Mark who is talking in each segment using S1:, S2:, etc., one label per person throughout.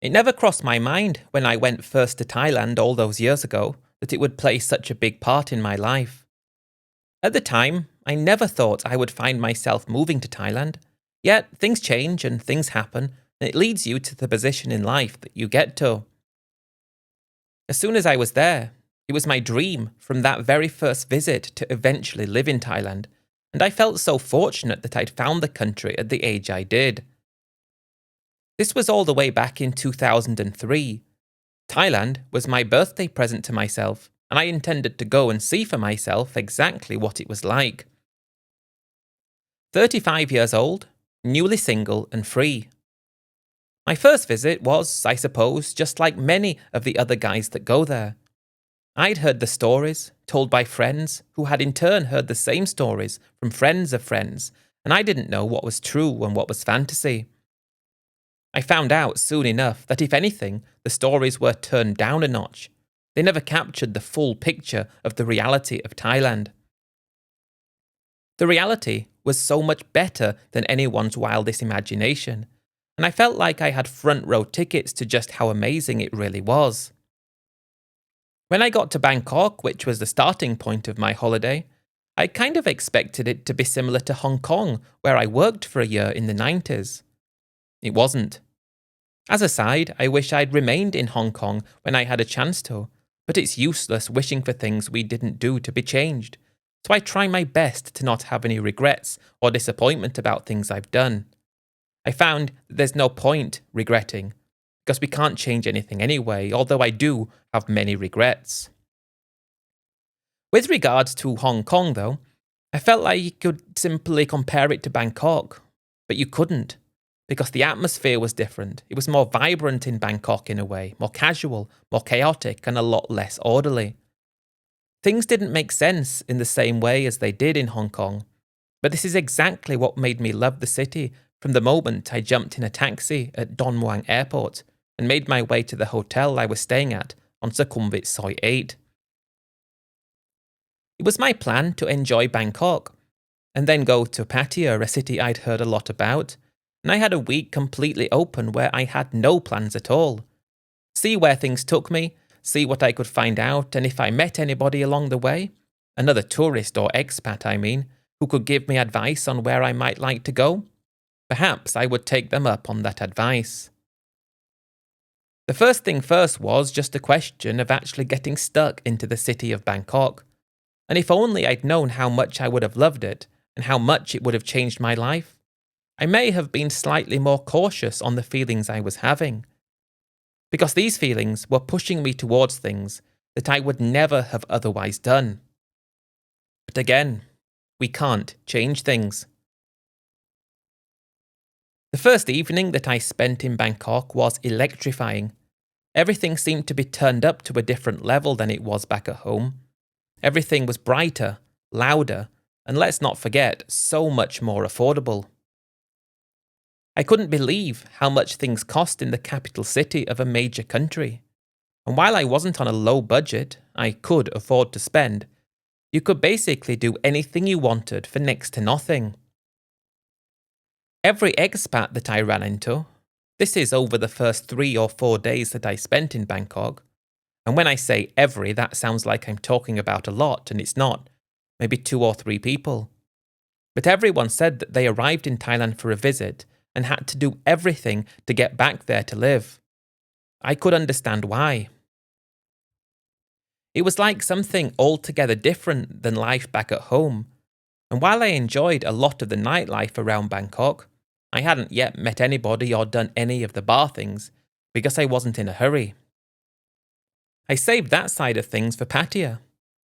S1: It never crossed my mind when I went first to Thailand all those years ago that it would play such a big part in my life. At the time, I never thought I would find myself moving to Thailand. Yet things change and things happen, and it leads you to the position in life that you get to. As soon as I was there, it was my dream from that very first visit to eventually live in Thailand, and I felt so fortunate that I'd found the country at the age I did. This was all the way back in 2003. Thailand was my birthday present to myself, and I intended to go and see for myself exactly what it was like. 35 years old, newly single and free. My first visit was, I suppose, just like many of the other guys that go there. I'd heard the stories, told by friends, who had in turn heard the same stories from friends of friends, and I didn't know what was true and what was fantasy. I found out soon enough that if anything, the stories were turned down a notch. They never captured the full picture of the reality of Thailand. The reality was so much better than anyone's wildest imagination, and I felt like I had front row tickets to just how amazing it really was. When I got to Bangkok, which was the starting point of my holiday, I kind of expected it to be similar to Hong Kong, where I worked for a year in the 90s. It wasn't. As a side, I wish I'd remained in Hong Kong when I had a chance to, but it's useless wishing for things we didn't do to be changed, so I try my best to not have any regrets or disappointment about things I've done. I found that there's no point regretting, because we can't change anything anyway, although I do have many regrets. With regards to Hong Kong, though, I felt like you could simply compare it to Bangkok, but you couldn't, because the atmosphere was different. It was more vibrant in Bangkok in a way, more casual, more chaotic, and a lot less orderly. Things didn't make sense in the same way as they did in Hong Kong, but this is exactly what made me love the city from the moment I jumped in a taxi at Don Muang Airport and made my way to the hotel I was staying at on Sukhumvit Soi 8. It was my plan to enjoy Bangkok, and then go to Pattaya, a city I'd heard a lot about, and I had a week completely open where I had no plans at all. See where things took me, see what I could find out, and if I met anybody along the way, another tourist or expat I mean, who could give me advice on where I might like to go, perhaps I would take them up on that advice. The first thing first was just a question of actually getting stuck into the city of Bangkok, and if only I'd known how much I would have loved it and how much it would have changed my life, I may have been slightly more cautious on the feelings I was having, because these feelings were pushing me towards things that I would never have otherwise done. But again, we can't change things. The first evening that I spent in Bangkok was electrifying. Everything seemed to be turned up to a different level than it was back at home. Everything was brighter, louder, and let's not forget, so much more affordable. I couldn't believe how much things cost in the capital city of a major country. And while I wasn't on a low budget, I could afford to spend. You could basically do anything you wanted for next to nothing. Every expat that I ran into, this is over the first 3 or 4 days that I spent in Bangkok, and when I say every, that sounds like I'm talking about a lot, and it's not, maybe 2 or 3 people. But everyone said that they arrived in Thailand for a visit and had to do everything to get back there to live. I could understand why. It was like something altogether different than life back at home, and while I enjoyed a lot of the nightlife around Bangkok, I hadn't yet met anybody or done any of the bar things because I wasn't in a hurry. I saved that side of things for Pattaya.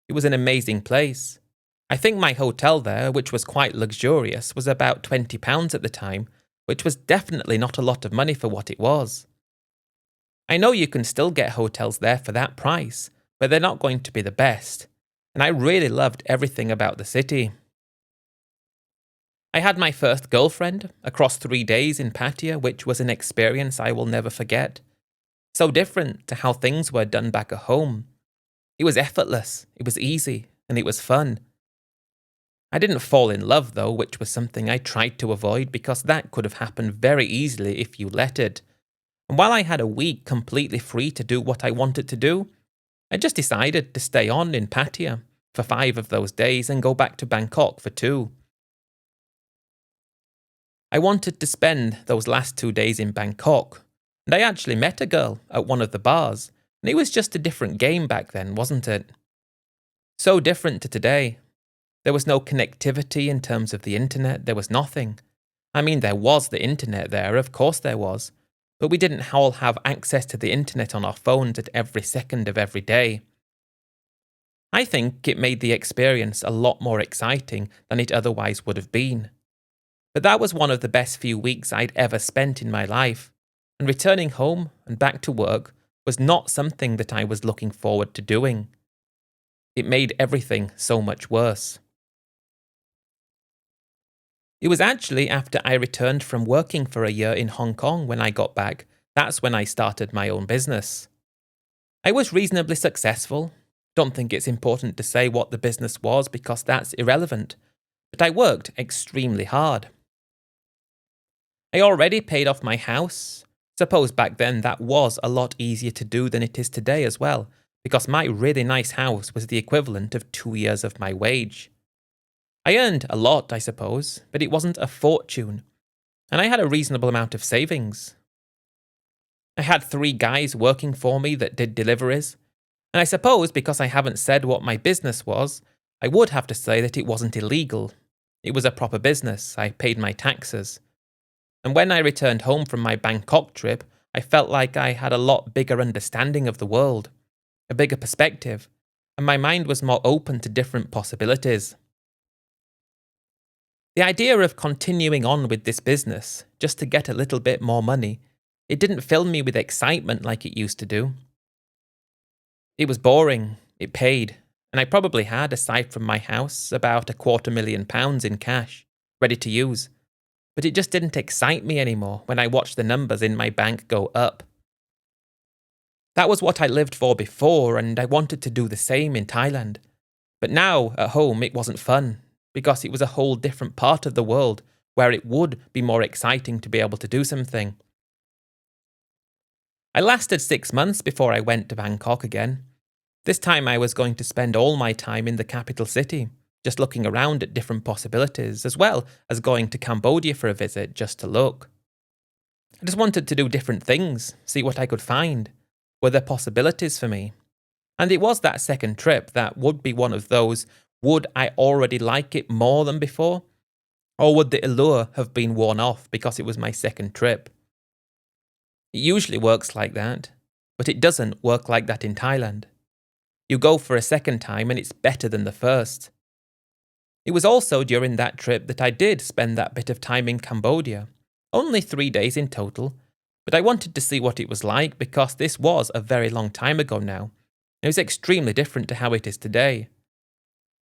S1: It was an amazing place. I think my hotel there, which was quite luxurious, was about £20 at the time, which was definitely not a lot of money for what it was. I know you can still get hotels there for that price, but they're not going to be the best, and I really loved everything about the city. I had my first girlfriend across 3 days in Pattaya, which was an experience I will never forget. So different to how things were done back at home. It was effortless, it was easy, and it was fun. I didn't fall in love though, which was something I tried to avoid because that could have happened very easily if you let it. And while I had a week completely free to do what I wanted to do, I just decided to stay on in Pattaya for 5 of those days and go back to Bangkok for 2. I wanted to spend those last 2 days in Bangkok, and I actually met a girl at one of the bars, and it was just a different game back then, wasn't it? So different to today. There was no connectivity in terms of the internet, there was nothing. I mean, there was the internet there, of course there was, but we didn't all have access to the internet on our phones at every second of every day. I think it made the experience a lot more exciting than it otherwise would have been. But that was one of the best few weeks I'd ever spent in my life, and returning home and back to work was not something that I was looking forward to doing. It made everything so much worse. It was actually after I returned from working for a year in Hong Kong when I got back, that's when I started my own business. I was reasonably successful. Don't think it's important to say what the business was because that's irrelevant, but I worked extremely hard. I already paid off my house. Suppose back then that was a lot easier to do than it is today as well, because my really nice house was the equivalent of 2 years of my wage. I earned a lot, I suppose, but it wasn't a fortune, and I had a reasonable amount of savings. I had 3 guys working for me that did deliveries, and I suppose because I haven't said what my business was, I would have to say that it wasn't illegal. It was a proper business, I paid my taxes. And when I returned home from my Bangkok trip, I felt like I had a lot bigger understanding of the world, a bigger perspective, and my mind was more open to different possibilities. The idea of continuing on with this business, just to get a little bit more money, it didn't fill me with excitement like it used to do. It was boring, it paid, and I probably had, aside from my house, about £250,000 in cash, ready to use. But it just didn't excite me anymore when I watched the numbers in my bank go up. That was what I lived for before, and I wanted to do the same in Thailand. But now, at home, it wasn't fun, because it was a whole different part of the world where it would be more exciting to be able to do something. I lasted 6 months before I went to Bangkok again. This time I was going to spend all my time in the capital city, just looking around at different possibilities, as well as going to Cambodia for a visit just to look. I just wanted to do different things, see what I could find. Were there possibilities for me? And it was that second trip that would be one of those, would I already like it more than before? Or would the allure have been worn off because it was my second trip? It usually works like that, but it doesn't work like that in Thailand. You go for a second time and it's better than the first. It was also during that trip that I did spend that bit of time in Cambodia. Only 3 days in total, but I wanted to see what it was like because this was a very long time ago now. It was extremely different to how it is today.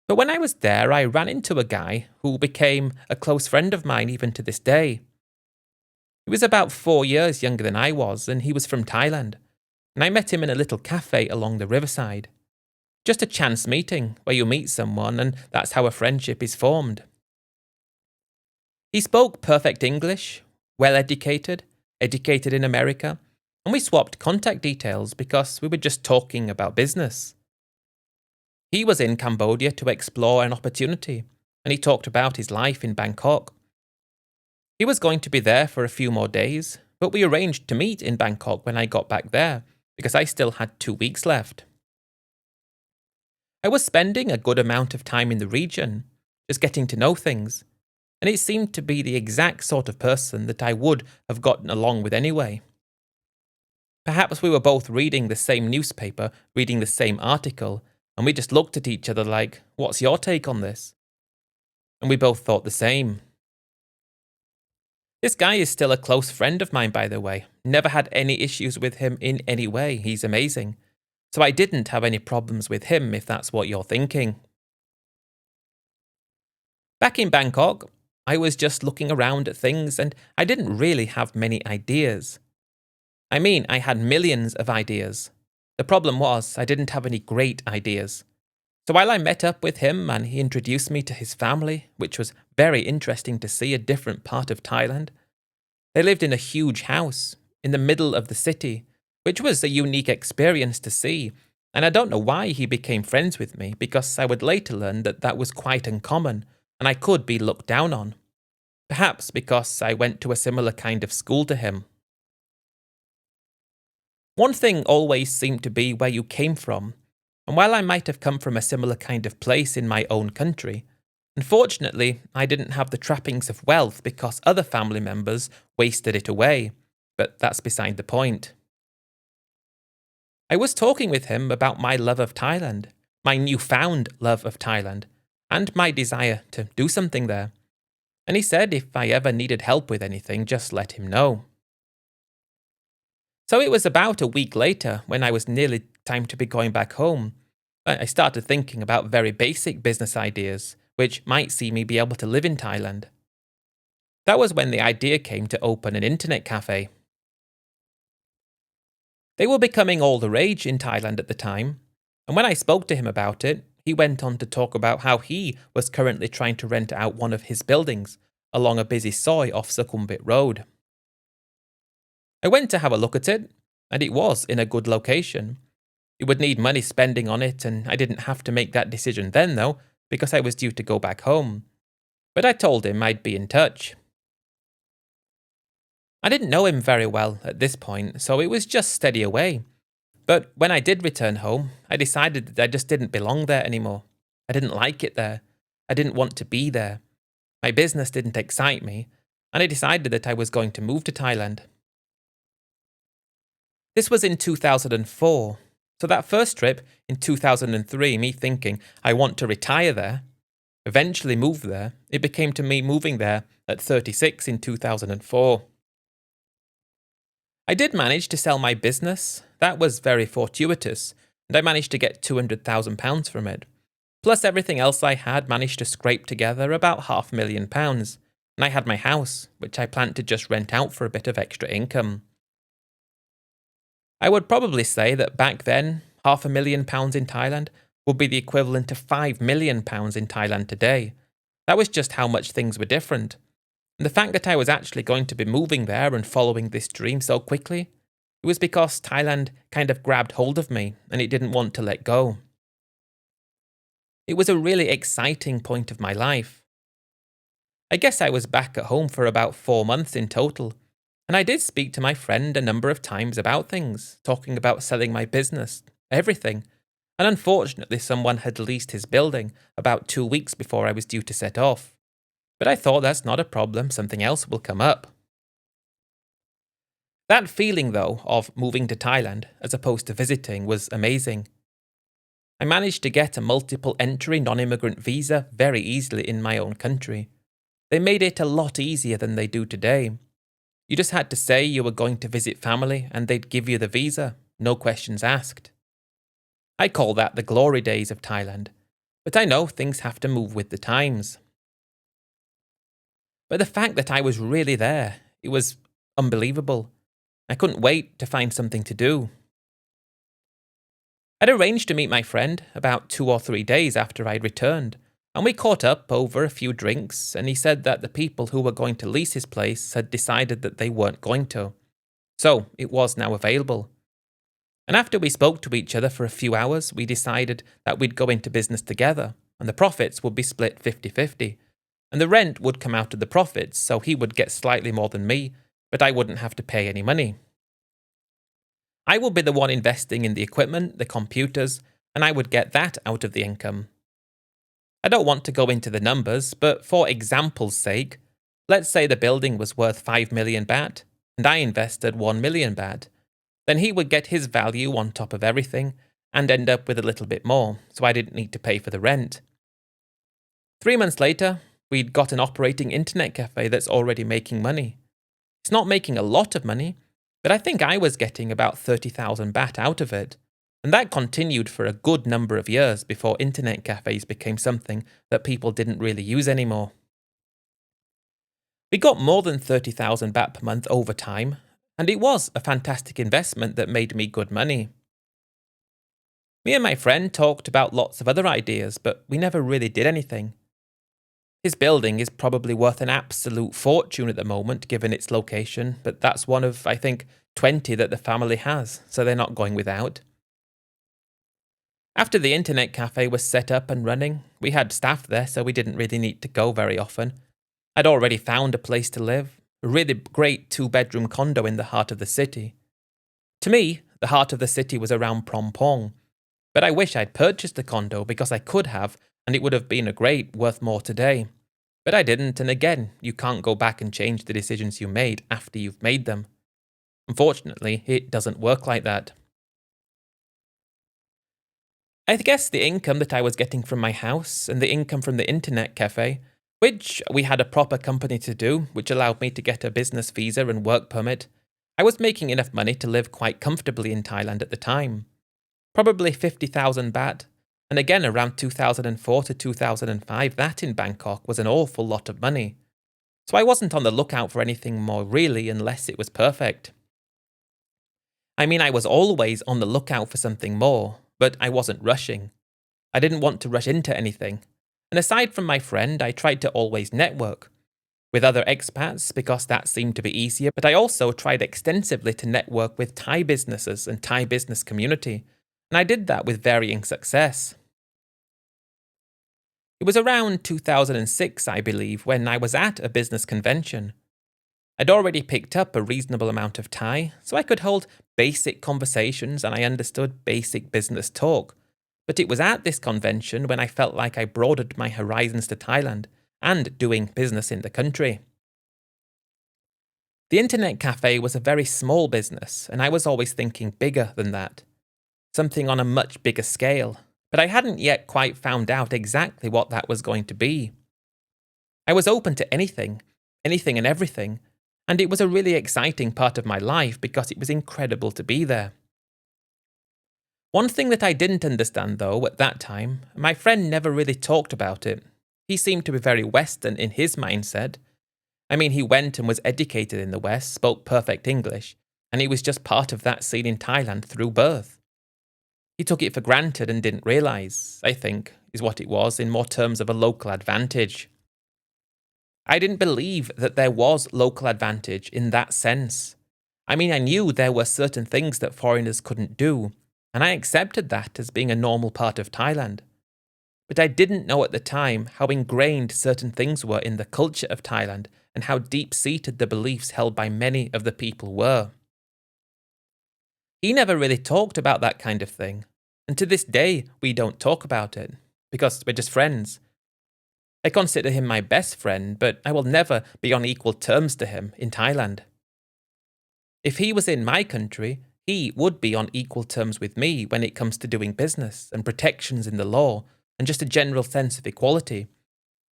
S1: But when I was there, I ran into a guy who became a close friend of mine even to this day. He was about 4 years younger than I was, and he was from Thailand, and I met him in a little cafe along the riverside. Just a chance meeting where you meet someone and that's how a friendship is formed. He spoke perfect English, well educated in America, and we swapped contact details because we were just talking about business. He was in Cambodia to explore an opportunity, and he talked about his life in Bangkok. He was going to be there for a few more days, but we arranged to meet in Bangkok when I got back there because I still had 2 weeks left. I was spending a good amount of time in the region, just getting to know things, and it seemed to be the exact sort of person that I would have gotten along with anyway. Perhaps we were both reading the same newspaper, reading the same article, and we just looked at each other like, what's your take on this? And we both thought the same. This guy is still a close friend of mine, by the way. Never had any issues with him in any way. He's amazing. So I didn't have any problems with him, if that's what you're thinking. Back in Bangkok, I was just looking around at things and I didn't really have many ideas. I mean, I had millions of ideas. The problem was I didn't have any great ideas. So while I met up with him and he introduced me to his family, which was very interesting to see a different part of Thailand, they lived in a huge house, in the middle of the city, which was a unique experience to see, and I don't know why he became friends with me, because I would later learn that that was quite uncommon, and I could be looked down on. Perhaps because I went to a similar kind of school to him. One thing always seemed to be where you came from, and while I might have come from a similar kind of place in my own country, unfortunately I didn't have the trappings of wealth because other family members wasted it away, but that's beside the point. I was talking with him about my love of Thailand, my newfound love of Thailand, and my desire to do something there, and he said if I ever needed help with anything, just let him know. So it was about a week later, when I was nearly time to be going back home, I started thinking about very basic business ideas, which might see me be able to live in Thailand. That was when the idea came to open an internet cafe. They were becoming all the rage in Thailand at the time, and when I spoke to him about it, he went on to talk about how he was currently trying to rent out one of his buildings along a busy soi off Sukhumvit Road. I went to have a look at it, and it was in a good location. It would need money spending on it, and I didn't have to make that decision then, though, because I was due to go back home. But I told him I'd be in touch. I didn't know him very well at this point, so it was just steady away. But when I did return home, I decided that I just didn't belong there anymore. I didn't like it there. I didn't want to be there. My business didn't excite me, and I decided that I was going to move to Thailand. This was in 2004, so that first trip in 2003, me thinking I want to retire there, eventually move there, it became to me moving there at 36 in 2004. I did manage to sell my business. That was very fortuitous, and I managed to get £200,000 from it. Plus everything else I had managed to scrape together about £500,000, and I had my house, which I planned to just rent out for a bit of extra income. I would probably say that back then, £500,000 in Thailand would be the equivalent to £5 million in Thailand today. That was just how much things were different. And the fact that I was actually going to be moving there and following this dream so quickly, it was because Thailand kind of grabbed hold of me and it didn't want to let go. It was a really exciting point of my life. I guess I was back at home for about 4 months in total, and I did speak to my friend a number of times about things, talking about selling my business, everything, and unfortunately someone had leased his building about 2 weeks before I was due to set off. But I thought that's not a problem, something else will come up. That feeling, though, of moving to Thailand as opposed to visiting was amazing. I managed to get a multiple entry non-immigrant visa very easily in my own country. They made it a lot easier than they do today. You just had to say you were going to visit family and they'd give you the visa, no questions asked. I call that the glory days of Thailand, but I know things have to move with the times. But the fact that I was really there, it was unbelievable. I couldn't wait to find something to do. I'd arranged to meet my friend about 2 or 3 days after I'd returned, and we caught up over a few drinks, and he said that the people who were going to lease his place had decided that they weren't going to. So it was now available. And after we spoke to each other for a few hours, we decided that we'd go into business together, and the profits would be split 50-50. And the rent would come out of the profits, so he would get slightly more than me, but I wouldn't have to pay any money. I would be the one investing in the equipment, the computers, and I would get that out of the income. I don't want to go into the numbers, but for example's sake, let's say the building was worth 5 million baht, and I invested 1 million baht. Then he would get his value on top of everything, and end up with a little bit more, so I didn't need to pay for the rent. 3 months later, we'd got an operating internet cafe that's already making money. It's not making a lot of money, but I think I was getting about 30,000 baht out of it, and that continued for a good number of years before internet cafes became something that people didn't really use anymore. We got more than 30,000 baht per month over time, and it was a fantastic investment that made me good money. Me and my friend talked about lots of other ideas, but we never really did anything. His building is probably worth an absolute fortune at the moment, given its location, but that's one of, I think, 20 that the family has, so they're not going without. After the internet cafe was set up and running, we had staff there, so we didn't really need to go very often. I'd already found a place to live, a really great 2-bedroom condo in the heart of the city. To me, the heart of the city was around Prompong, but I wish I'd purchased the condo because I could have, and it would have been a great worth more today. But I didn't, and again, you can't go back and change the decisions you made after you've made them. Unfortunately, it doesn't work like that. I guess the income that I was getting from my house and the income from the internet cafe, which we had a proper company to do, which allowed me to get a business visa and work permit, I was making enough money to live quite comfortably in Thailand at the time. Probably 50,000 baht, and again around 2004 to 2005, that in Bangkok was an awful lot of money. So I wasn't on the lookout for anything more really unless it was perfect. I mean, I was always on the lookout for something more, but I wasn't rushing. I didn't want to rush into anything. And aside from my friend, I tried to always network with other expats because that seemed to be easier, but I also tried extensively to network with Thai businesses and Thai business community, and I did that with varying success. It was around 2006, I believe, when I was at a business convention. I'd already picked up a reasonable amount of Thai, so I could hold basic conversations and I understood basic business talk. But it was at this convention when I felt like I broadened my horizons to Thailand and doing business in the country. The internet cafe was a very small business, and I was always thinking bigger than that. Something on a much bigger scale, but I hadn't yet quite found out exactly what that was going to be. I was open to anything and everything, and it was a really exciting part of my life because it was incredible to be there. One thing that I didn't understand though at that time, my friend never really talked about it. He seemed to be very Western in his mindset. I mean, he went and was educated in the West, spoke perfect English, and he was just part of that scene in Thailand through birth. He took it for granted and didn't realise, I think, is what it was in more terms of a local advantage. I didn't believe that there was local advantage in that sense. I mean, I knew there were certain things that foreigners couldn't do, and I accepted that as being a normal part of Thailand. But I didn't know at the time how ingrained certain things were in the culture of Thailand and how deep-seated the beliefs held by many of the people were. He never really talked about that kind of thing, and to this day we don't talk about it, because we're just friends. I consider him my best friend, but I will never be on equal terms to him in Thailand. If he was in my country, he would be on equal terms with me when it comes to doing business and protections in the law and just a general sense of equality.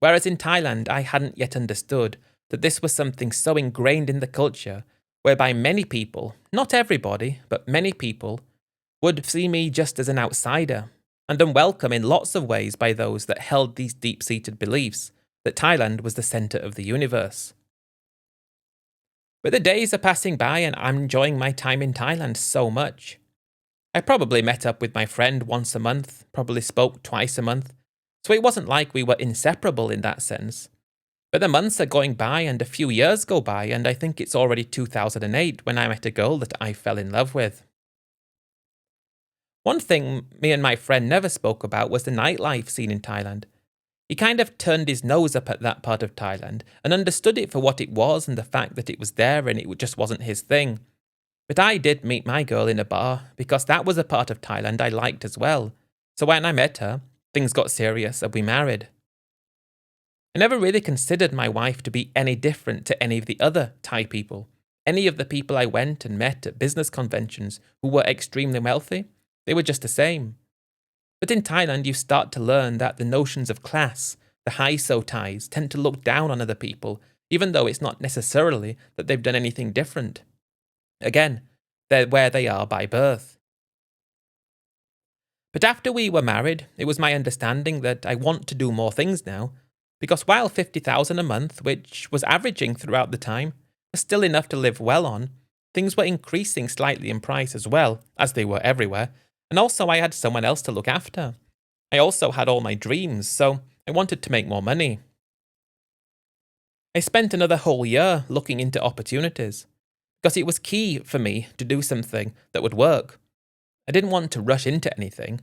S1: Whereas in Thailand, I hadn't yet understood that this was something so ingrained in the culture whereby many people, not everybody, but many people, would see me just as an outsider and unwelcome in lots of ways by those that held these deep-seated beliefs that Thailand was the centre of the universe. But the days are passing by and I'm enjoying my time in Thailand so much. I probably met up with my friend once a month, probably spoke twice a month, so it wasn't like we were inseparable in that sense. But the months are going by and a few years go by and I think it's already 2008 when I met a girl that I fell in love with. One thing me and my friend never spoke about was the nightlife scene in Thailand. He kind of turned his nose up at that part of Thailand and understood it for what it was and the fact that it was there and it just wasn't his thing. But I did meet my girl in a bar because that was a part of Thailand I liked as well. So when I met her, things got serious and we married. I never really considered my wife to be any different to any of the other Thai people. Any of the people I went and met at business conventions who were extremely wealthy, they were just the same. But in Thailand, you start to learn that the notions of class, the high-so Thais, tend to look down on other people, even though it's not necessarily that they've done anything different. Again, they're where they are by birth. But after we were married, it was my understanding that I want to do more things now, because while 50,000 a month, which was averaging throughout the time, was still enough to live well on, things were increasing slightly in price as well, as they were everywhere, and also I had someone else to look after. I also had all my dreams, so I wanted to make more money. I spent another whole year looking into opportunities, because it was key for me to do something that would work. I didn't want to rush into anything,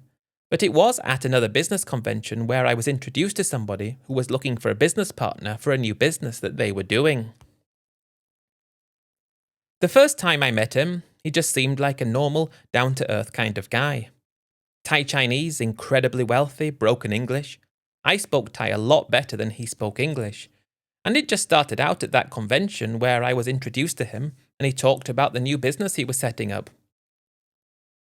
S1: but it was at another business convention where I was introduced to somebody who was looking for a business partner for a new business that they were doing. The first time I met him, he just seemed like a normal, down-to-earth kind of guy. Thai Chinese, incredibly wealthy, broken English. I spoke Thai a lot better than he spoke English. And it just started out at that convention where I was introduced to him and he talked about the new business he was setting up.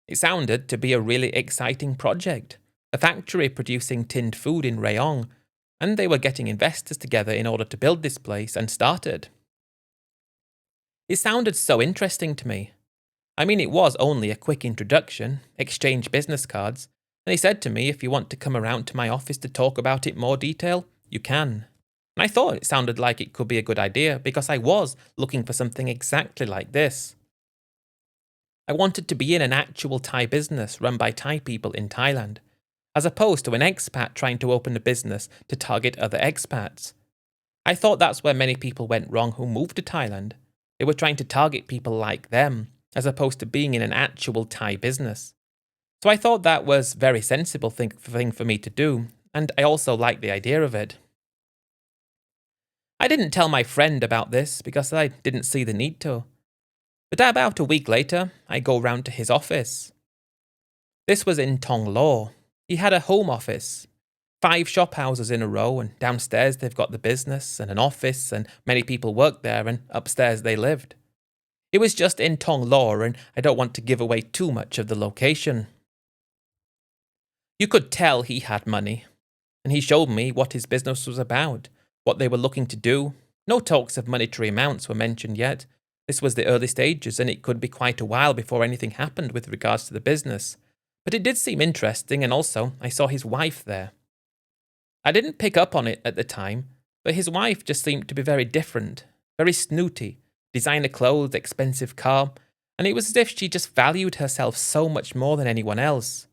S1: It sounded to be a really exciting project, a factory producing tinned food in Rayong, and they were getting investors together in order to build this place and start it. It sounded so interesting to me. I mean, it was only a quick introduction, exchange business cards, and he said to me, if you want to come around to my office to talk about it more detail, you can. And I thought it sounded like it could be a good idea because I was looking for something exactly like this. I wanted to be in an actual Thai business run by Thai people in Thailand, as opposed to an expat trying to open a business to target other expats. I thought that's where many people went wrong who moved to Thailand. They were trying to target people like them, as opposed to being in an actual Thai business. So I thought that was a very sensible thing for me to do, and I also liked the idea of it. I didn't tell my friend about this because I didn't see the need to. But about a week later, I go round to his office. This was in Tong Lo. He had a home office, 5 shop houses in a row, and downstairs they've got the business and an office, and many people worked there, and upstairs they lived. It was just in Tong Lo, and I don't want to give away too much of the location. You could tell he had money, and he showed me what his business was about, what they were looking to do. No talks of monetary amounts were mentioned yet. This was the early stages, and it could be quite a while before anything happened with regards to the business. But it did seem interesting, and also I saw his wife there. I didn't pick up on it at the time, but his wife just seemed to be very different, very snooty, designer clothes, expensive car, and it was as if she just valued herself so much more than anyone else.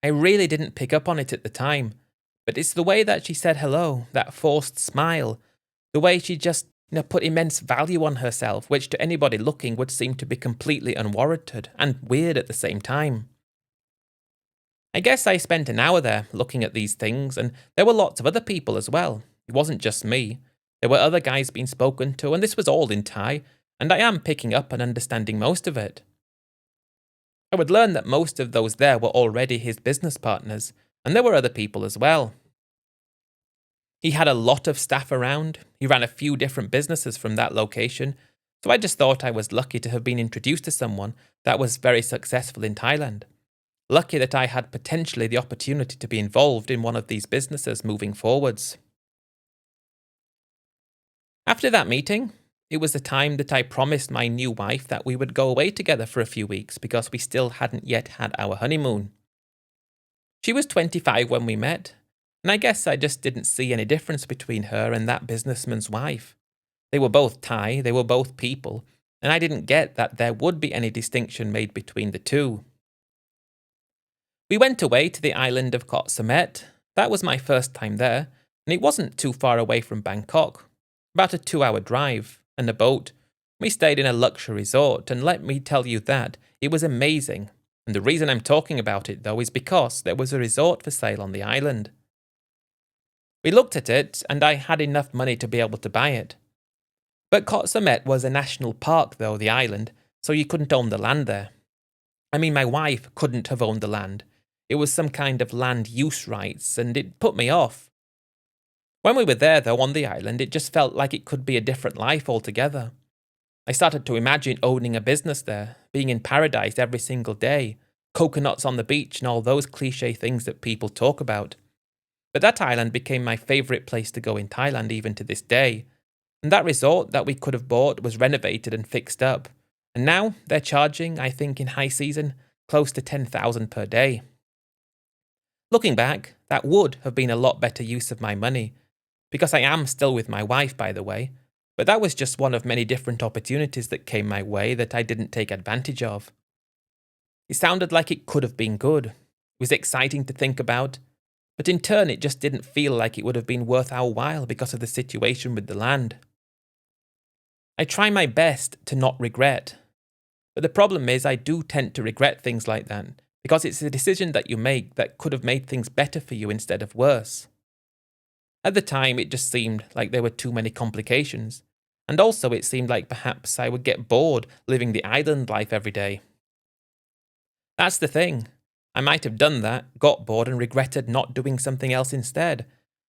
S1: I really didn't pick up on it at the time, but it's the way that she said hello, that forced smile, the way she just put immense value on herself, which to anybody looking would seem to be completely unwarranted and weird at the same time. I guess I spent an hour there looking at these things, and there were lots of other people as well. It wasn't just me. There were other guys being spoken to, and this was all in Thai, and I am picking up and understanding most of it. I would learn that most of those there were already his business partners, and there were other people as well. He had a lot of staff around. He ran a few different businesses from that location, so I just thought I was lucky to have been introduced to someone that was very successful in Thailand. Lucky that I had potentially the opportunity to be involved in one of these businesses moving forwards. After that meeting, it was the time that I promised my new wife that we would go away together for a few weeks because we still hadn't yet had our honeymoon. She was 25 when we met, and I guess I just didn't see any difference between her and that businessman's wife. They were both Thai, they were both people, and I didn't get that there would be any distinction made between the two. We went away to the island of Koh Samet. That was my first time there, and it wasn't too far away from Bangkok. About a 2-hour drive, and a boat. We stayed in a luxury resort, and let me tell you that, it was amazing. And the reason I'm talking about it, though, is because there was a resort for sale on the island. We looked at it, and I had enough money to be able to buy it. But Koh Samet was a national park, though, the island, so you couldn't own the land there. I mean, my wife couldn't have owned the land. It was some kind of land use rights, and it put me off. When we were there, though, on the island, it just felt like it could be a different life altogether. I started to imagine owning a business there, being in paradise every single day, coconuts on the beach and all those cliché things that people talk about. But that island became my favourite place to go in Thailand even to this day. And that resort that we could have bought was renovated and fixed up. And now they're charging, I think in high season, close to 10,000 per day. Looking back, that would have been a lot better use of my money. Because I am still with my wife, by the way, but that was just one of many different opportunities that came my way that I didn't take advantage of. It sounded like it could have been good. It was exciting to think about, But in turn, it just didn't feel like it would have been worth our while because of the situation with the land. I try my best to not regret, but the problem is I do tend to regret things like that because it's a decision that you make that could have made things better for you instead of worse. At the time, it just seemed like there were too many complications, and also it seemed like perhaps I would get bored living the island life every day. That's the thing. I might have done that, got bored, and regretted not doing something else instead.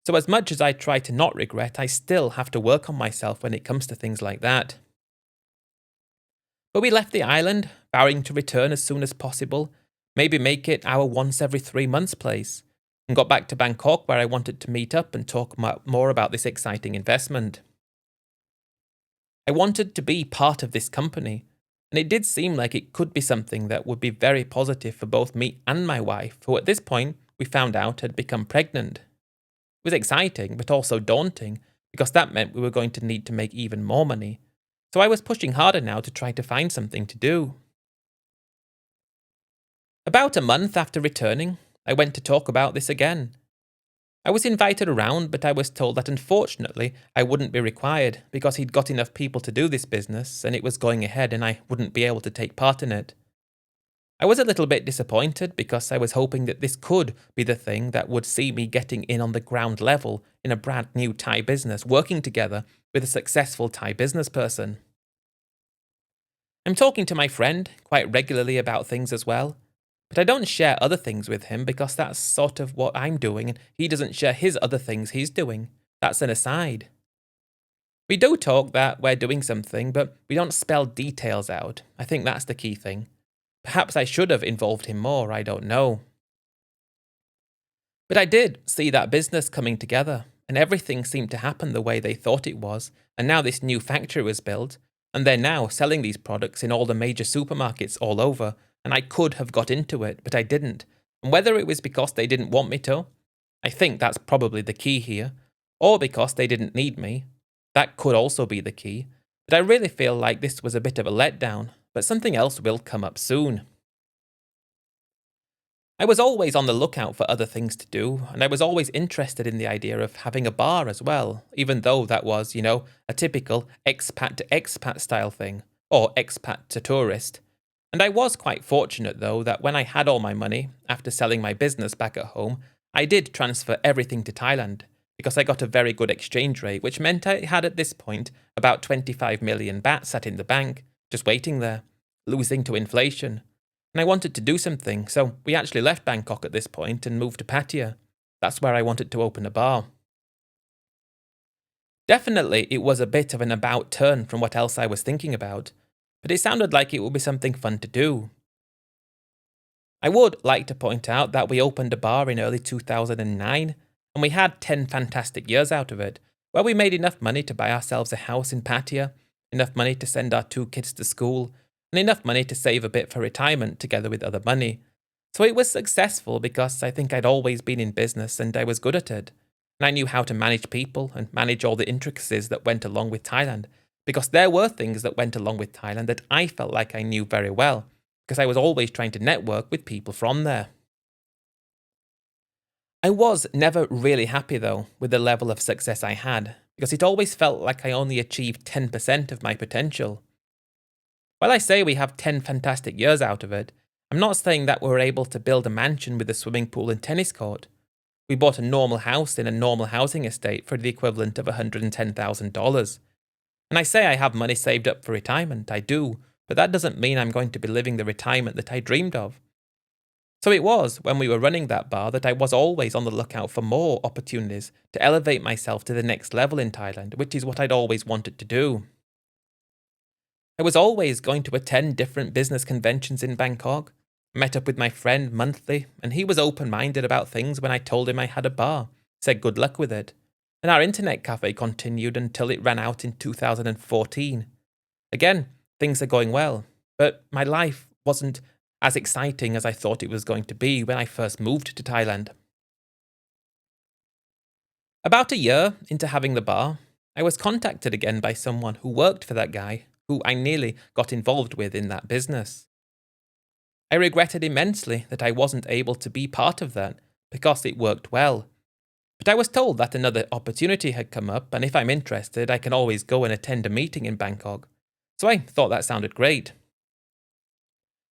S1: So as much as I try to not regret, I still have to work on myself when it comes to things like that. But we left the island, vowing to return as soon as possible, maybe make it our once every 3 months place, and got back to Bangkok where I wanted to meet up and talk more about this exciting investment. I wanted to be part of this company, and it did seem like it could be something that would be very positive for both me and my wife, who at this point we found out had become pregnant. It was exciting, but also daunting, because that meant we were going to need to make even more money. So I was pushing harder now to try to find something to do. About a month after returning, I went to talk about this again. I was invited around, but I was told that unfortunately I wouldn't be required because he'd got enough people to do this business and it was going ahead and I wouldn't be able to take part in it. I was a little bit disappointed because I was hoping that this could be the thing that would see me getting in on the ground level in a brand new Thai business, working together with a successful Thai business person. I'm talking to my friend quite regularly about things as well, but I don't share other things with him because that's sort of what I'm doing and he doesn't share his other things he's doing. That's an aside. We do talk that we're doing something, but we don't spell details out. I think that's the key thing. Perhaps I should have involved him more, I don't know. But I did see that business coming together, and everything seemed to happen the way they thought it was, and now this new factory was built, and they're now selling these products in all the major supermarkets all over, and I could have got into it, but I didn't. And whether it was because they didn't want me to, I think that's probably the key here, or because they didn't need me, that could also be the key, but I really feel like this was a bit of a letdown, but something else will come up soon. I was always on the lookout for other things to do, and I was always interested in the idea of having a bar as well, even though that was, a typical expat to expat style thing, or expat to tourist. And I was quite fortunate though that when I had all my money, after selling my business back at home, I did transfer everything to Thailand, because I got a very good exchange rate, which meant I had at this point about 25 million baht sat in the bank, just waiting there, losing to inflation. And I wanted to do something, so we actually left Bangkok at this point and moved to Pattaya. That's where I wanted to open a bar. Definitely, it was a bit of an about turn from what else I was thinking about, but it sounded like it would be something fun to do. I would like to point out that we opened a bar in early 2009, and we had 10 fantastic years out of it, where we made enough money to buy ourselves a house in Pattaya, enough money to send our 2 kids to school, and enough money to save a bit for retirement together with other money. So it was successful because I think I'd always been in business and I was good at it. And I knew how to manage people and manage all the intricacies that went along with Thailand, because there were things that went along with Thailand that I felt like I knew very well, because I was always trying to network with people from there. I was never really happy though with the level of success I had, because it always felt like I only achieved 10% of my potential. While I say we have 10 fantastic years out of it, I'm not saying that we were able to build a mansion with a swimming pool and tennis court. We bought a normal house in a normal housing estate for the equivalent of $110,000. And I say I have money saved up for retirement, I do, but that doesn't mean I'm going to be living the retirement that I dreamed of. So it was, when we were running that bar, that I was always on the lookout for more opportunities to elevate myself to the next level in Thailand, which is what I'd always wanted to do. I was always going to attend different business conventions in Bangkok, met up with my friend monthly, and he was open-minded about things when I told him I had a bar, said good luck with it. And our internet cafe continued until it ran out in 2014. Again, things are going well, but my life wasn't as exciting as I thought it was going to be when I first moved to Thailand. About a year into having the bar, I was contacted again by someone who worked for that guy who I nearly got involved with in that business. I regretted immensely that I wasn't able to be part of that, because it worked well. But I was told that another opportunity had come up, and if I'm interested, I can always go and attend a meeting in Bangkok. So I thought that sounded great.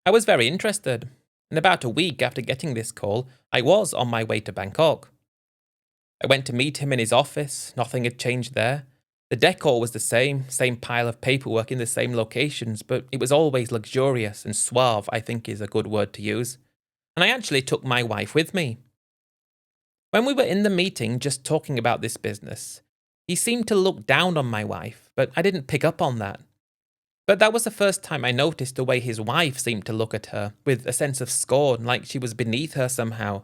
S1: I was very interested, and about a week after getting this call, I was on my way to Bangkok. I went to meet him in his office. Nothing had changed there. The decor was the same pile of paperwork in the same locations, but it was always luxurious and suave, I think is a good word to use. And I actually took my wife with me. When we were in the meeting just talking about this business, he seemed to look down on my wife, but I didn't pick up on that. But that was the first time I noticed the way his wife seemed to look at her, with a sense of scorn, like she was beneath her somehow.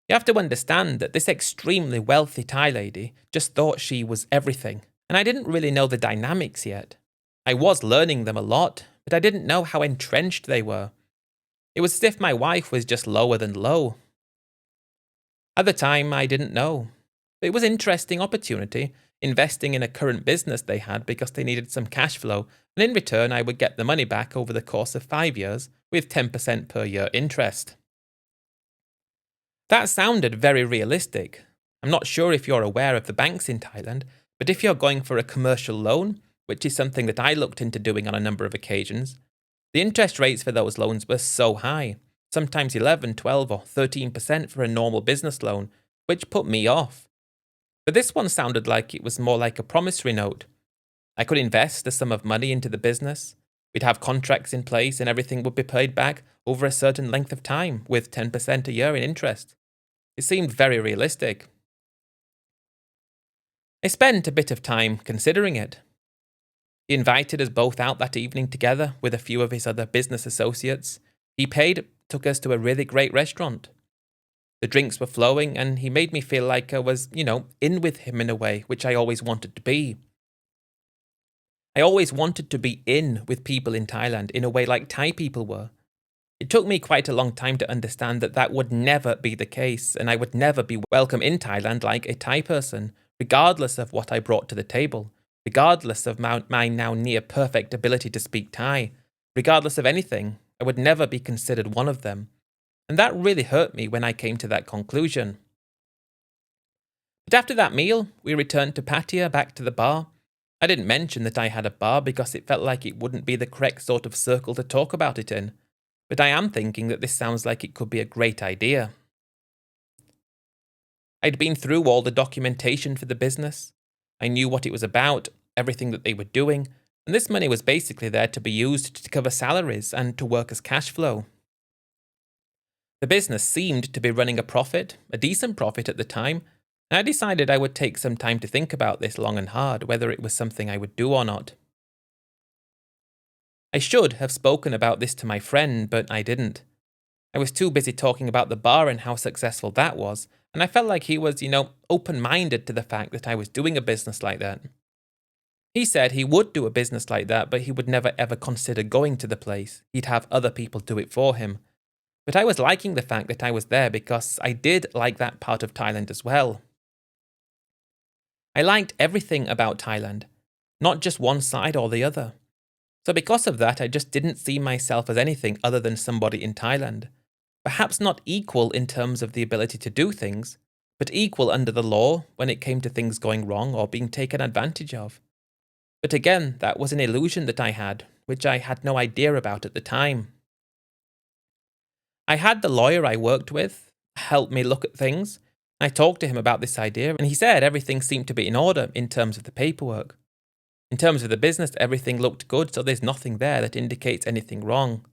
S1: You have to understand that this extremely wealthy Thai lady just thought she was everything, and I didn't really know the dynamics yet. I was learning them a lot, but I didn't know how entrenched they were. It was as if my wife was just lower than low. At the time, I didn't know. It was an interesting opportunity, investing in a current business they had because they needed some cash flow, and in return I would get the money back over the course of 5 years with 10% per year interest. That sounded very realistic. I'm not sure if you're aware of the banks in Thailand, but if you're going for a commercial loan, which is something that I looked into doing on a number of occasions, the interest rates for those loans were so high, sometimes 11, 12 or 13% for a normal business loan, which put me off. But this one sounded like it was more like a promissory note. I could invest a sum of money into the business, we'd have contracts in place and everything would be paid back over a certain length of time with 10% a year in interest. It seemed very realistic. I spent a bit of time considering it. He invited us both out that evening together with a few of his other business associates. He paid, took us to a really great restaurant. The drinks were flowing and he made me feel like I was, in with him in a way which I always wanted to be. I always wanted to be in with people in Thailand in a way like Thai people were. It took me quite a long time to understand that that would never be the case, and I would never be welcome in Thailand like a Thai person, regardless of what I brought to the table, regardless of my now near perfect ability to speak Thai, regardless of anything, I would never be considered one of them. And that really hurt me when I came to that conclusion. But after that meal, we returned to Pattaya back to the bar. I didn't mention that I had a bar because it felt like it wouldn't be the correct sort of circle to talk about it in. But I am thinking that this sounds like it could be a great idea. I'd been through all the documentation for the business. I knew what it was about, everything that they were doing, and this money was basically there to be used to cover salaries and to work as cash flow. The business seemed to be running a profit, a decent profit at the time, and I decided I would take some time to think about this long and hard, whether it was something I would do or not. I should have spoken about this to my friend, but I didn't. I was too busy talking about the bar and how successful that was, and I felt like he was, open-minded to the fact that I was doing a business like that. He said he would do a business like that, but he would never ever consider going to the place. He'd have other people do it for him. But I was liking the fact that I was there because I did like that part of Thailand as well. I liked everything about Thailand, not just one side or the other. So because of that, I just didn't see myself as anything other than somebody in Thailand. Perhaps not equal in terms of the ability to do things, but equal under the law when it came to things going wrong or being taken advantage of. But again, that was an illusion that I had, which I had no idea about at the time. I had the lawyer I worked with help me look at things. I talked to him about this idea, and he said everything seemed to be in order in terms of the paperwork. In terms of the business, everything looked good, so there's nothing there that indicates anything wrong.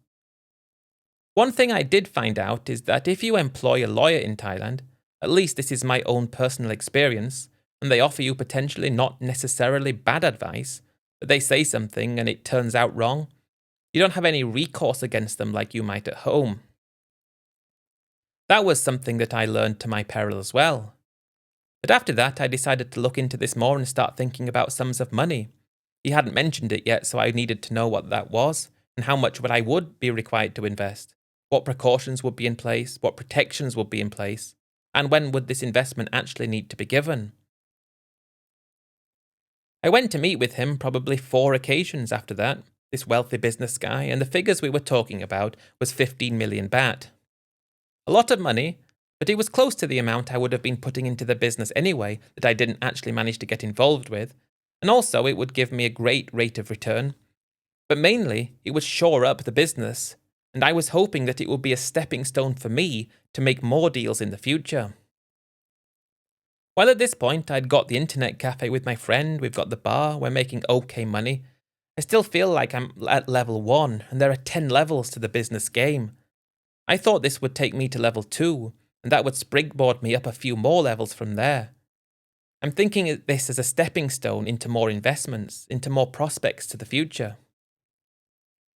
S1: One thing I did find out is that if you employ a lawyer in Thailand, at least this is my own personal experience, and they offer you potentially not necessarily bad advice, but they say something and it turns out wrong, you don't have any recourse against them like you might at home. That was something that I learned to my peril as well. But after that, I decided to look into this more and start thinking about sums of money. He hadn't mentioned it yet, so I needed to know what that was and how much I would be required to invest, what precautions would be in place, what protections would be in place, and when would this investment actually need to be given. I went to meet with him probably 4 occasions after that, this wealthy business guy, and the figures we were talking about was 15 million baht. A lot of money, but it was close to the amount I would have been putting into the business anyway that I didn't actually manage to get involved with, and also it would give me a great rate of return. But mainly, it would shore up the business, and I was hoping that it would be a stepping stone for me to make more deals in the future. Well, at this point, I'd got the internet cafe with my friend, we've got the bar, we're making okay money. I still feel like I'm at level 1, and there are 10 levels to the business game. I thought this would take me to level 2, and that would springboard me up a few more levels from there. I'm thinking of this as a stepping stone into more investments, into more prospects to the future.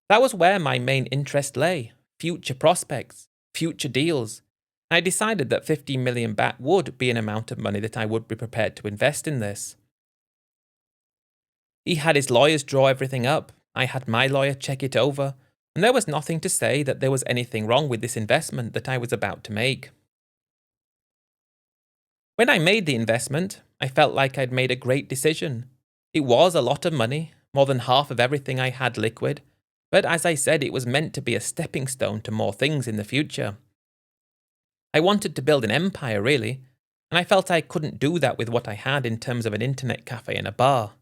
S1: That was where my main interest lay, future prospects, future deals. I decided that 15 million baht would be an amount of money that I would be prepared to invest in this. He had his lawyers draw everything up, I had my lawyer check it over, and there was nothing to say that there was anything wrong with this investment that I was about to make. When I made the investment, I felt like I'd made a great decision. It was a lot of money, more than half of everything I had liquid, but as I said, it was meant to be a stepping stone to more things in the future. I wanted to build an empire, really, and I felt I couldn't do that with what I had in terms of an internet cafe and a bar.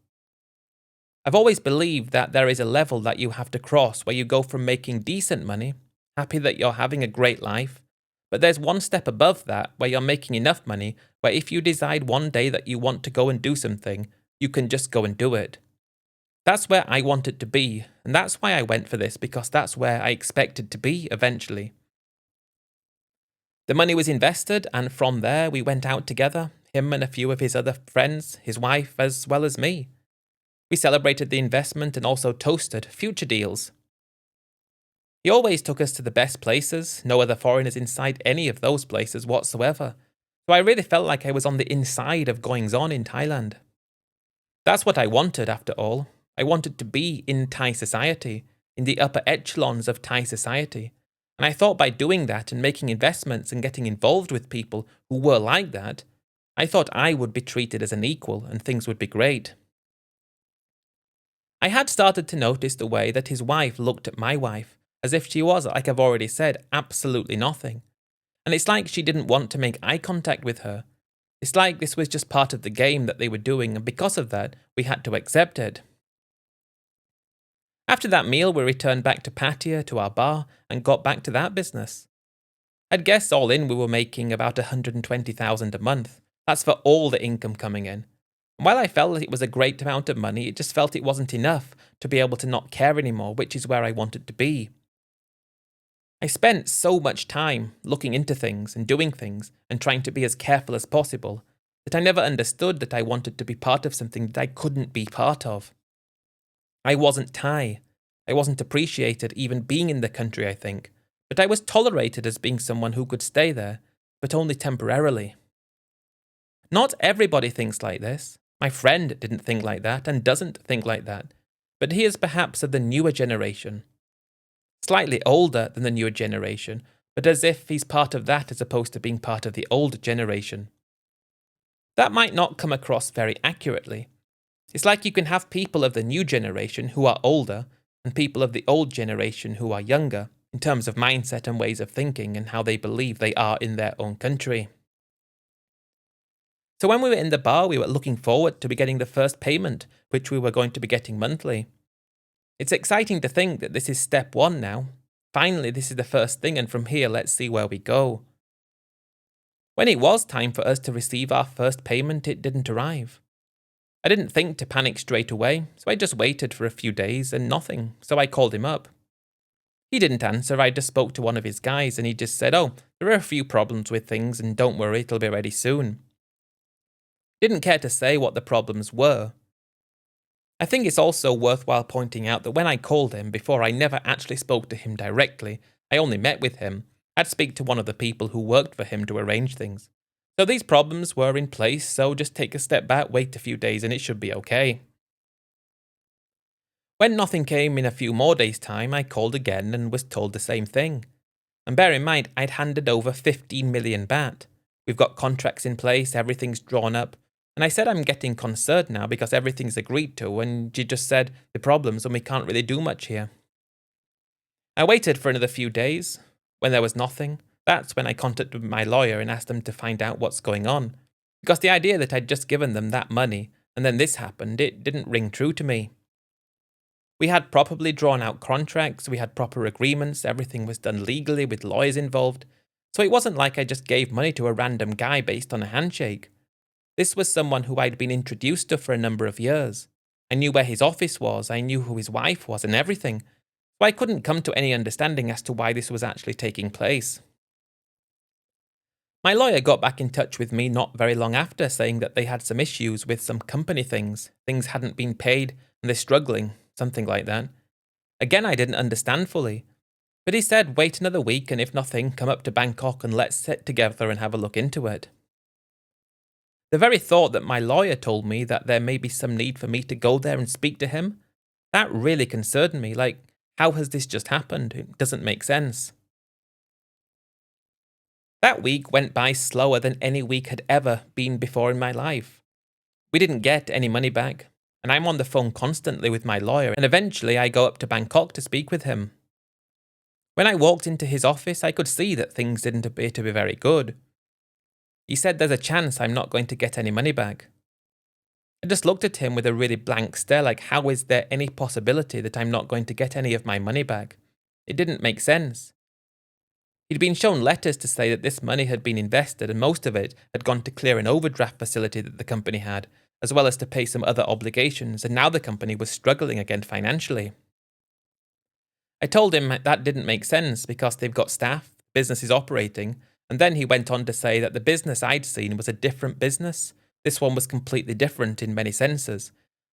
S1: I've always believed that there is a level that you have to cross where you go from making decent money, happy that you're having a great life, but there's one step above that where you're making enough money where if you decide one day that you want to go and do something, you can just go and do it. That's where I wanted to be, and that's why I went for this, because that's where I expected to be eventually. The money was invested, and from there we went out together, him and a few of his other friends, his wife, as well as me. We celebrated the investment and also toasted future deals. He always took us to the best places, no other foreigners inside any of those places whatsoever, so I really felt like I was on the inside of goings-on in Thailand. That's what I wanted, after all. I wanted to be in Thai society, in the upper echelons of Thai society, and I thought by doing that and making investments and getting involved with people who were like that, I thought I would be treated as an equal and things would be great. I had started to notice the way that his wife looked at my wife, as if she was, like I've already said, absolutely nothing. And it's like she didn't want to make eye contact with her. It's like this was just part of the game that they were doing, and because of that, we had to accept it. After that meal, we returned back to Pattaya, to our bar, and got back to that business. I'd guess all in we were making about 120,000 a month. That's for all the income coming in. And while I felt it was a great amount of money, it just felt it wasn't enough to be able to not care anymore, which is where I wanted to be. I spent so much time looking into things and doing things and trying to be as careful as possible that I never understood that I wanted to be part of something that I couldn't be part of. I wasn't Thai. I wasn't appreciated even being in the country, I think, but I was tolerated as being someone who could stay there, but only temporarily. Not everybody thinks like this. My friend didn't think like that and doesn't think like that, but he is perhaps of the newer generation. Slightly older than the newer generation, but as if he's part of that as opposed to being part of the old generation. That might not come across very accurately. It's like you can have people of the new generation who are older and people of the old generation who are younger in terms of mindset and ways of thinking and how they believe they are in their own country. So when we were in the bar, we were looking forward to be getting the first payment, which we were going to be getting monthly. It's exciting to think that this is step 1 now. Finally, this is the first thing, and from here, let's see where we go. When it was time for us to receive our first payment, it didn't arrive. I didn't think to panic straight away, so I just waited for a few days and nothing, so I called him up. He didn't answer. I just spoke to one of his guys and he just said, "Oh, there are a few problems with things and don't worry, it'll be ready soon." Didn't care to say what the problems were. I think it's also worthwhile pointing out that when I called him before, I never actually spoke to him directly. I only met with him. I'd speak to one of the people who worked for him to arrange things. So these problems were in place, so just take a step back, wait a few days, and it should be okay. When nothing came in a few more days' time, I called again and was told the same thing. And bear in mind, I'd handed over 15 million baht. We've got contracts in place, everything's drawn up. And I said I'm getting concerned now because everything's agreed to, and she just said the problems and we can't really do much here. I waited for another few days. When there was nothing, That's when I contacted my lawyer and asked them to find out what's going on, because the idea that I'd just given them that money and then this happened, it didn't ring true to me. We had properly drawn out contracts, we had proper agreements, everything was done legally with lawyers involved, so it wasn't like I just gave money to a random guy based on a handshake. This was someone who I'd been introduced to for a number of years. I knew where his office was, I knew who his wife was and everything, so I couldn't come to any understanding as to why this was actually taking place. My lawyer got back in touch with me not very long after, saying that they had some issues with some company things hadn't been paid and they're struggling, something like that. Again, I didn't understand fully, but he said wait another week and if nothing, come up to Bangkok and let's sit together and have a look into it. The very thought that my lawyer told me that there may be some need for me to go there and speak to him, that really concerned me. Like, how has this just happened? It doesn't make sense. That week went by slower than any week had ever been before in my life. We didn't get any money back, and I'm on the phone constantly with my lawyer, and eventually I go up to Bangkok to speak with him. When I walked into his office, I could see that things didn't appear to be very good. He said there's a chance I'm not going to get any money back. I just looked at him with a really blank stare, like, how is there any possibility that I'm not going to get any of my money back? It didn't make sense. He'd been shown letters to say that this money had been invested and most of it had gone to clear an overdraft facility that the company had, as well as to pay some other obligations, and now the company was struggling again financially. I told him that didn't make sense because they've got staff, business is operating, and then he went on to say that the business I'd seen was a different business. This one was completely different in many senses,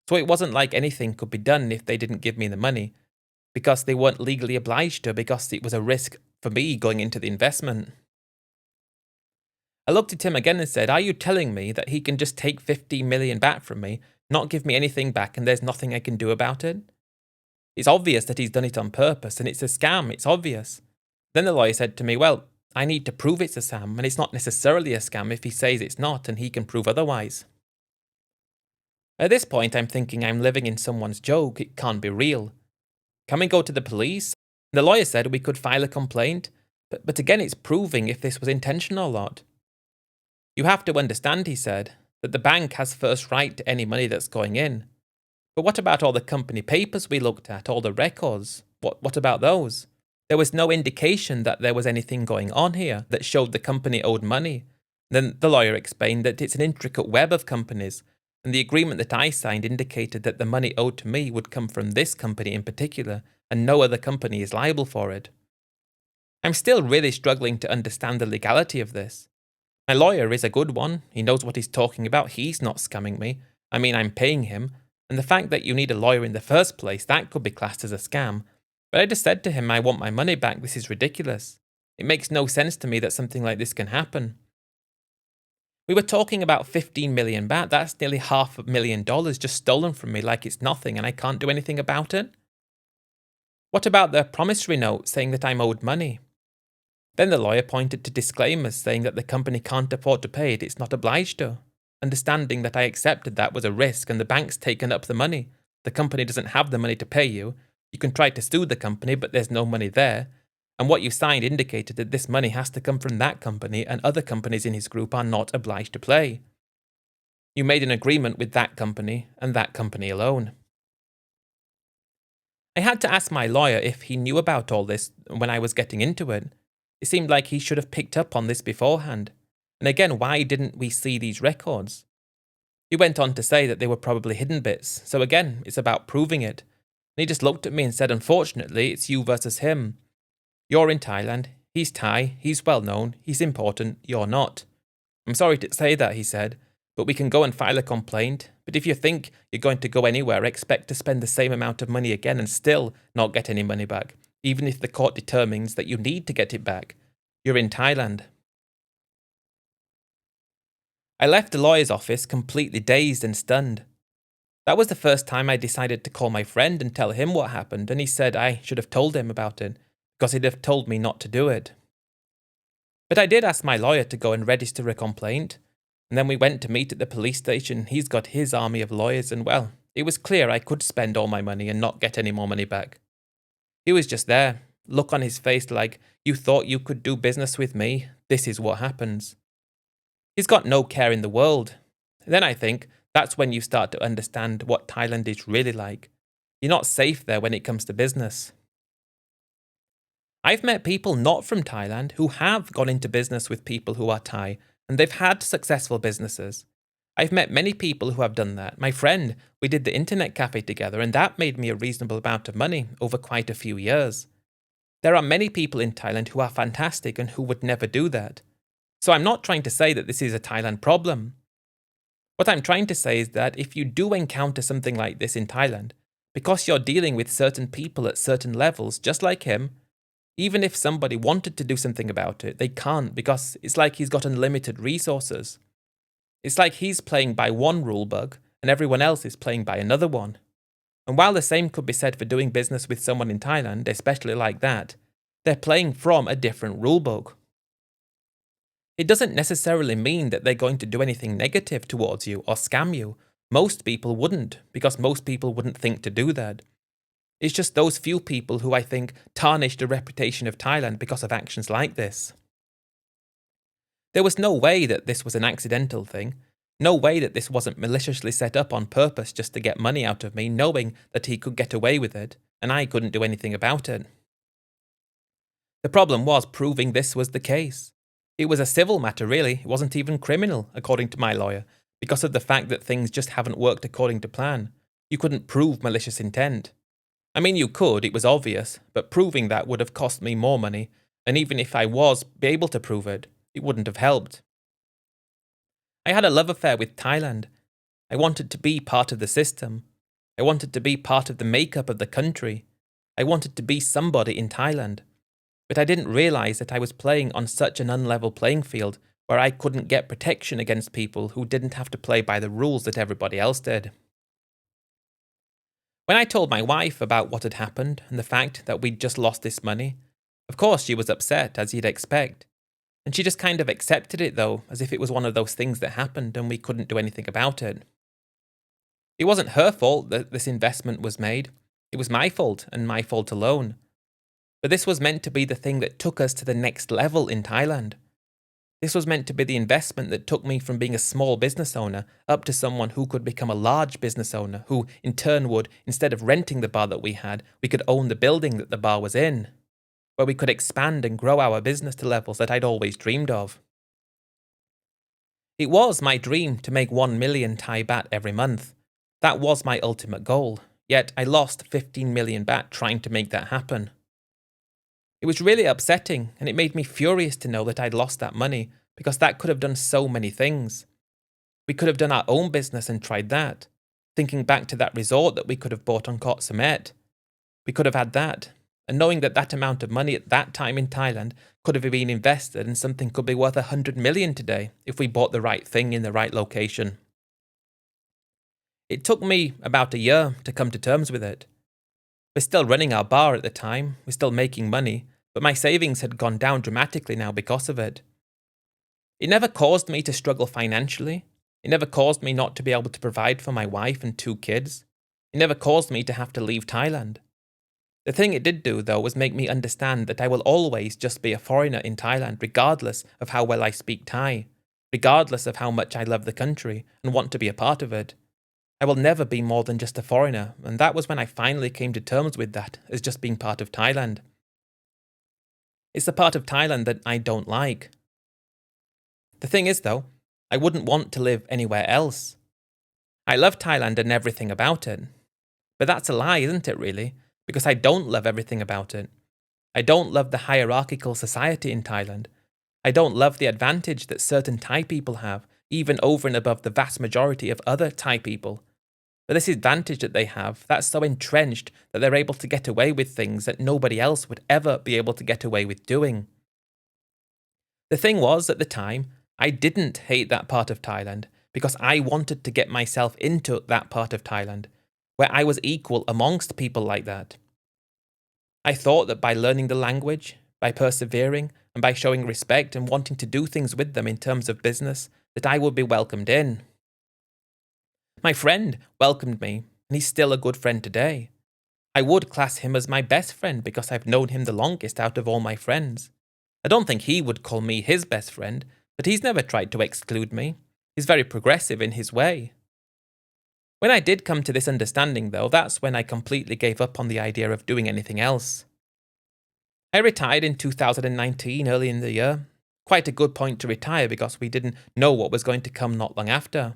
S1: so it wasn't like anything could be done if they didn't give me the money, because they weren't legally obliged to, because it was a risk for me going into the investment. I looked at him again and said, are you telling me that he can just take 15 million back from me, not give me anything back, and there's nothing I can do about it? It's obvious that he's done it on purpose, and it's a scam, it's obvious. Then the lawyer said to me, well, I need to prove it's a scam, and it's not necessarily a scam if he says it's not and he can prove otherwise. At this point, I'm thinking I'm living in someone's joke, it can't be real. Can we go to the police? The lawyer said we could file a complaint, but again it's proving if this was intentional or not. You have to understand, he said, that the bank has first right to any money that's going in. But what about all the company papers we looked at, all the records? What about those? There was no indication that there was anything going on here that showed the company owed money. Then the lawyer explained that it's an intricate web of companies, and the agreement that I signed indicated that the money owed to me would come from this company in particular, and no other company is liable for it. I'm still really struggling to understand the legality of this. My lawyer is a good one, he knows what he's talking about, he's not scamming me. I mean, I'm paying him, and the fact that you need a lawyer in the first place, that could be classed as a scam. But I just said to him, I want my money back, this is ridiculous. It makes no sense to me that something like this can happen. We were talking about 15 million baht, that's nearly $500,000 just stolen from me like it's nothing and I can't do anything about it. What about the promissory note saying that I'm owed money? Then the lawyer pointed to disclaimers saying that the company can't afford to pay it, it's not obliged to. Understanding that I accepted that was a risk and the bank's taken up the money. The company doesn't have the money to pay you. You can try to sue the company, but there's no money there. And what you signed indicated that this money has to come from that company and other companies in his group are not obliged to pay. You made an agreement with that company and that company alone. I had to ask my lawyer if he knew about all this when I was getting into it. It seemed like he should have picked up on this beforehand. And again, why didn't we see these records? He went on to say that they were probably hidden bits, so again, it's about proving it. And he just looked at me and said, unfortunately, it's you versus him. You're in Thailand, he's Thai, he's well known, he's important, you're not. I'm sorry to say that, he said, but we can go and file a complaint, but if you think you're going to go anywhere, expect to spend the same amount of money again and still not get any money back, even if the court determines that you need to get it back. You're in Thailand. I left the lawyer's office completely dazed and stunned. That was the first time I decided to call my friend and tell him what happened, and he said I should have told him about it, because he'd have told me not to do it. But I did ask my lawyer to go and register a complaint, and then we went to meet at the police station. He's got his army of lawyers, and well, it was clear I could spend all my money and not get any more money back. He was just there, look on his face like, "You thought you could do business with me? This is what happens." He's got no care in the world. Then I think that's when you start to understand what Thailand is really like. You're not safe there when it comes to business. I've met people not from Thailand who have gone into business with people who are Thai, and they've had successful businesses. I've met many people who have done that. My friend, we did the internet cafe together, and that made me a reasonable amount of money over quite a few years. There are many people in Thailand who are fantastic and who would never do that. So I'm not trying to say that this is a Thailand problem. What I'm trying to say is that if you do encounter something like this in Thailand, because you're dealing with certain people at certain levels, just like him, even if somebody wanted to do something about it, they can't because it's like he's got unlimited resources. It's like he's playing by one rule book and everyone else is playing by another one. And while the same could be said for doing business with someone in Thailand, especially like that, they're playing from a different rule book. It doesn't necessarily mean that they're going to do anything negative towards you or scam you. Most people wouldn't, because most people wouldn't think to do that. It's just those few people who I think tarnish the reputation of Thailand because of actions like this. There was no way that this was an accidental thing. No way that this wasn't maliciously set up on purpose just to get money out of me, knowing that he could get away with it, and I couldn't do anything about it. The problem was proving this was the case. It was a civil matter, really. It wasn't even criminal, according to my lawyer, because of the fact that things just haven't worked according to plan. You couldn't prove malicious intent. I mean, you could, it was obvious, but proving that would have cost me more money, and even if I was able to prove it, it wouldn't have helped. I had a love affair with Thailand. I wanted to be part of the system. I wanted to be part of the makeup of the country. I wanted to be somebody in Thailand. But I didn't realize that I was playing on such an unlevel playing field where I couldn't get protection against people who didn't have to play by the rules that everybody else did. When I told my wife about what had happened and the fact that we'd just lost this money, of course she was upset, as you'd expect. And she just kind of accepted it though, as if it was one of those things that happened and we couldn't do anything about it. It wasn't her fault that this investment was made. It was my fault and my fault alone. But this was meant to be the thing that took us to the next level in Thailand. This was meant to be the investment that took me from being a small business owner up to someone who could become a large business owner, who in turn would, instead of renting the bar that we had, we could own the building that the bar was in, where we could expand and grow our business to levels that I'd always dreamed of. It was my dream to make 1 million Thai baht every month. That was my ultimate goal, yet I lost 15 million baht trying to make that happen. It was really upsetting, and it made me furious to know that I'd lost that money, because that could have done so many things. We could have done our own business and tried that, thinking back to that resort that we could have bought on Koh Samet. We could have had that, and knowing that that amount of money at that time in Thailand could have been invested and something could be worth 100 million today if we bought the right thing in the right location. It took me about a year to come to terms with it. We're still running our bar at the time, we're still making money, but my savings had gone down dramatically now because of it. It never caused me to struggle financially. It never caused me not to be able to provide for my wife and 2 kids. It never caused me to have to leave Thailand. The thing it did do, though, was make me understand that I will always just be a foreigner in Thailand, regardless of how well I speak Thai, regardless of how much I love the country and want to be a part of it. I will never be more than just a foreigner, and that was when I finally came to terms with that as just being part of Thailand. It's the part of Thailand that I don't like. The thing is, though, I wouldn't want to live anywhere else. I love Thailand and everything about it. But that's a lie, isn't it, really? Because I don't love everything about it. I don't love the hierarchical society in Thailand. I don't love the advantage that certain Thai people have, even over and above the vast majority of other Thai people. But this advantage that they have, that's so entrenched that they're able to get away with things that nobody else would ever be able to get away with doing. The thing was, at the time, I didn't hate that part of Thailand because I wanted to get myself into that part of Thailand, where I was equal amongst people like that. I thought that by learning the language, by persevering, and by showing respect and wanting to do things with them in terms of business, that I would be welcomed in. My friend welcomed me, and he's still a good friend today. I would class him as my best friend because I've known him the longest out of all my friends. I don't think he would call me his best friend, but he's never tried to exclude me. He's very progressive in his way. When I did come to this understanding, though, that's when I completely gave up on the idea of doing anything else. I retired in 2019, early in the year. Quite a good point to retire because we didn't know what was going to come not long after.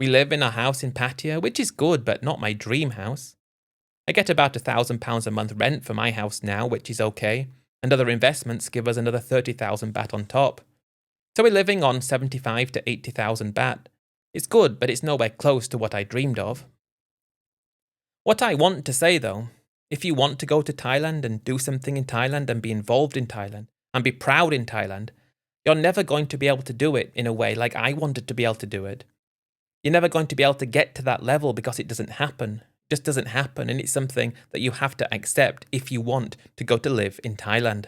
S1: We live in a house in Pattaya, which is good, but not my dream house. I get about £1,000 a month rent for my house now, which is okay, and other investments give us another 30,000 baht on top. So we're living on 75 to 80,000 baht. It's good, but it's nowhere close to what I dreamed of. What I want to say though, if you want to go to Thailand and do something in Thailand and be involved in Thailand and be proud in Thailand, you're never going to be able to do it in a way like I wanted to be able to do it. You're never going to be able to get to that level because it doesn't happen. It just doesn't happen, and it's something that you have to accept if you want to go to live in Thailand.